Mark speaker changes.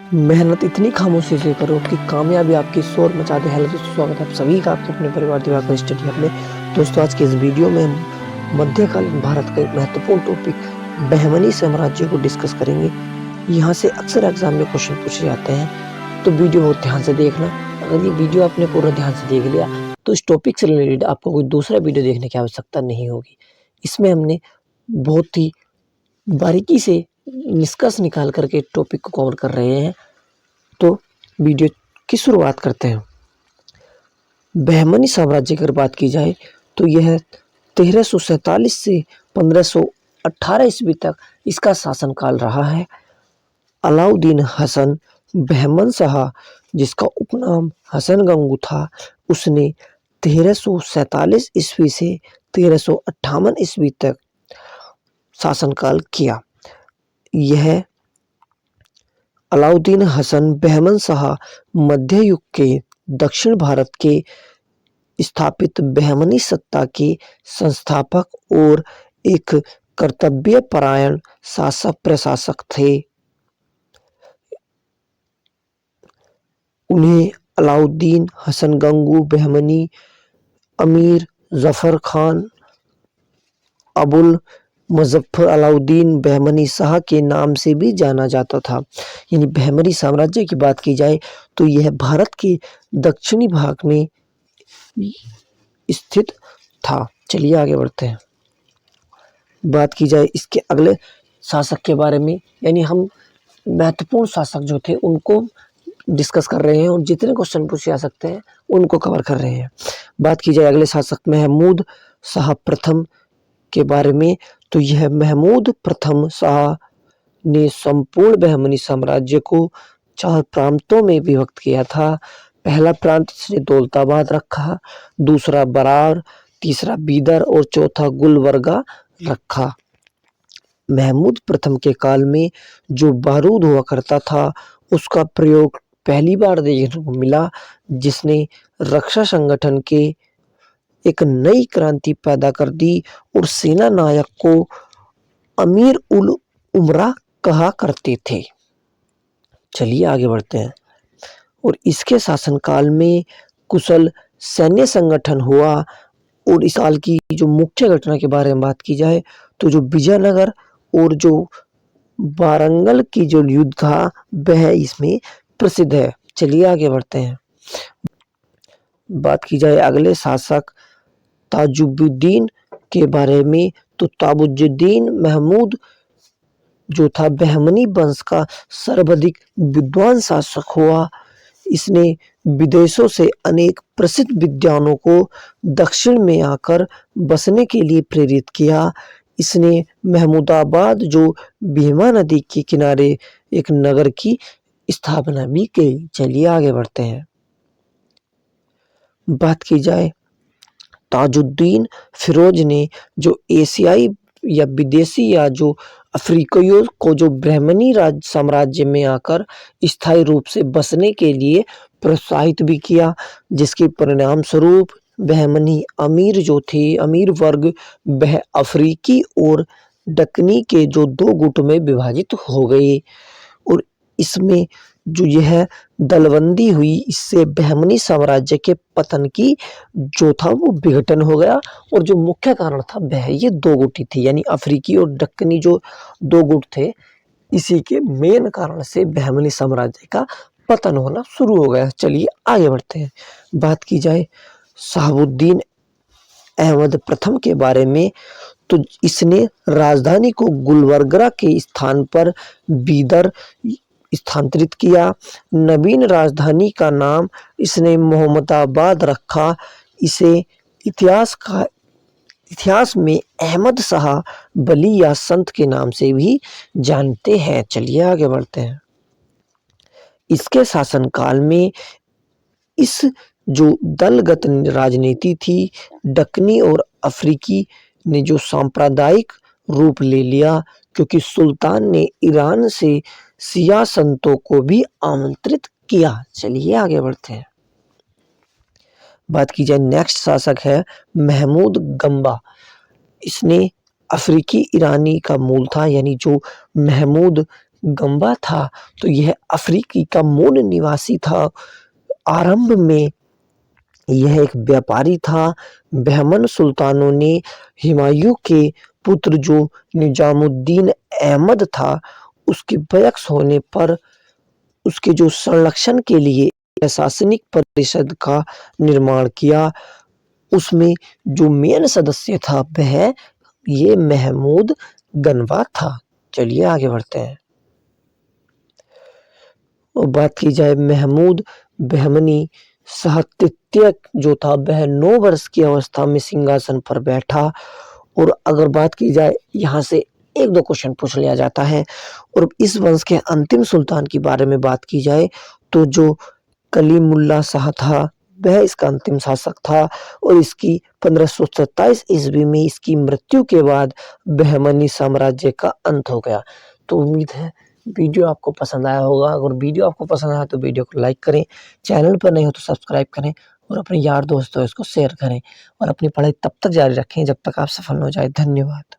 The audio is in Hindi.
Speaker 1: मेहनत इतनी खामोशी से करो कि कामयाबी आपकी शोर मचा दे। हेलो दोस्तों, स्वागत है आप सभी का आपके अपने परिवार दिवाकर स्टडी हब में। दोस्तों, आज के इस वीडियो में हम मध्यकालीन भारत का एक महत्वपूर्ण टॉपिक बहमनी साम्राज्य को डिस्कस करेंगे। यहाँ से अक्सर एग्जाम में क्वेश्चन पूछे जाते हैं, तो वीडियो बहुत ध्यान से देखना। अगर ये वीडियो आपने पूरा ध्यान से देख लिया तो इस टॉपिक से रिलेटेड आपको कोई दूसरा वीडियो देखने की आवश्यकता नहीं होगी। इसमें हमने बहुत ही बारीकी से निष्कर्ष निकाल करके टॉपिक को कवर कर रहे हैं। तो वीडियो की शुरुआत करते हैं। बहमनी साम्राज्य की अगर बात की जाए तो यह 1347 से 1518 ईस्वी तक इसका शासनकाल रहा है। अलाउद्दीन हसन बहमन शाह, जिसका उपनाम हसन गंगू था, उसने 1347 ईस्वी से 1358 ईस्वी तक शासनकाल किया। यह अलाउद्दीन हसन बहमन शाह मध्य युग के दक्षिण भारत के स्थापित बहमनी सत्ता के संस्थापक और एक कर्तव्यपरायण शासक प्रशासक थे। उन्हें अलाउद्दीन हसन गंगू बहमनी, अमीर जफर खान, अबुल मुजफ्फर अलाउद्दीन बहमनी शाह के नाम से भी जाना जाता था। यानी बहमनी साम्राज्य की बात की जाए तो यह भारत के दक्षिणी भाग में स्थित था। चलिए आगे बढ़ते हैं। बात की जाए इसके अगले शासक के बारे में, यानी हम महत्वपूर्ण शासक जो थे उनको डिस्कस कर रहे हैं और जितने क्वेश्चन पूछे जा सकते हैं उनको कवर कर रहे हैं। बात की जाए अगले शासक महमूद शाह प्रथम के बारे में, तो यह महमूद प्रथम शाह ने संपूर्ण बहमनी साम्राज्य को 4 प्रांतों में विभक्त किया था। पहला प्रांत इसने दौलताबाद रखा, दूसरा बरार, तीसरा बीदर और चौथा गुलबर्गा रखा। महमूद प्रथम के काल में जो बारूद हुआ करता था उसका प्रयोग पहली बार देखने को मिला, जिसने रक्षा संगठन के एक नई क्रांति पैदा कर दी और सेना नायक को अमीर उल उमरा कहा करते थे। चलिए आगे बढ़ते हैं। और इसके शासनकाल में कुशल सैन्य संगठन हुआ। और इस साल की जो मुख्य घटना के बारे में बात की जाए तो जो विजयनगर और जो वारंगल की जो युद्ध था वह इसमें प्रसिद्ध है। चलिए आगे बढ़ते हैं। बात की जाए अगले शासक ताजुद्दीन के बारे में, तो ताजुद्दीन महमूद जो था बहमनी वंश का सर्वाधिक विद्वान शासक हुआ। इसने विदेशों से अनेक प्रसिद्ध विद्वानों को दक्षिण में आकर बसने के लिए प्रेरित किया। इसने महमूदाबाद जो भीमा नदी के किनारे एक नगर की स्थापना भी की। चलिए आगे बढ़ते हैं। बात की जाए ताजुद्दीन फिरोज ने जो एशियाई या विदेशी या जो अफ्रीकियों को जो बहमनी राज साम्राज्य में आकर स्थायी रूप से बसने के लिए प्रोत्साहित भी किया, जिसके परिणाम स्वरूप बहमनी अमीर जो थे, अमीर वर्ग, वह अफ्रीकी और दक्कनी के जो 2 गुट में विभाजित हो गए। और इसमें जो यह दलबंदी हुई, इससे बहमनी साम्राज्य के पतन की जो था वो विघटन हो गया। और जो मुख्य कारण था वह ये 2 गुट थी, यानी अफ्रीकी और दक्कनी जो 2 गुट थे, इसी के मेन कारण से बहमनी साम्राज्य का पतन होना शुरू हो गया। चलिए आगे बढ़ते हैं। बात की जाए शहाबुद्दीन अहमद प्रथम के बारे में, तो इसने राजधानी को गुलबर्गा के स्थान पर बीदर स्थानांतरित किया। नवीन राजधानी का नाम इसने मोहम्मदाबाद रखा। इसे इतिहास में अहमद शाह वली या संत के नाम से भी जानते हैं। चलिए आगे बढ़ते हैं। इसके शासनकाल में इस जो दलगत राजनीति थी, दक्कनी और अफ्रीकी ने जो सांप्रदायिक रूप ले लिया, क्योंकि सुल्तान ने ईरान से शिया संतों को भी आमंत्रित किया। चलिए आगे बढ़ते हैं। बात की जाए नेक्स्ट शासक है महमूद गंबा। इसने अफ्रीकी ईरानी का मूल था, यानी जो महमूद गंबा था तो यह अफ्रीकी का मूल निवासी था। आरंभ में यह एक व्यापारी था। बहमन सुल्तानों ने हुमायूं के पुत्र जो निजामुद्दीन अहमद था उसके बयक्स होने पर उसके जो संरक्षण के लिए प्रशासनिक परिषद का निर्माण किया। उसमें जो मेन सदस्य था वह ये महमूद गनवा था। चलिए आगे बढ़ते हैं और बात की जाए महमूद बहमनी साहित्य जो था वह 9 वर्ष की अवस्था में सिंहासन पर बैठा। और अगर बात की जाए यहाँ से एक दो क्वेश्चन पूछ लिया जाता है। और इस वंश के अंतिम सुल्तान के बारे में बात की जाए तो जो कलीमुल्ला शाह था वह इसका अंतिम शासक था। और इसकी 1527 ईस्वी में इसकी मृत्यु के बाद बहमनी साम्राज्य का अंत हो गया। तो उम्मीद है वीडियो आपको पसंद आया होगा। अगर वीडियो आपको पसंद आया तो वीडियो को लाइक करें, चैनल पर नहीं हो तो सब्सक्राइब करें और अपने यार दोस्तों इसको शेयर करें और अपनी पढ़ाई तब तक जारी रखें जब तक आप सफल हो जाए। धन्यवाद।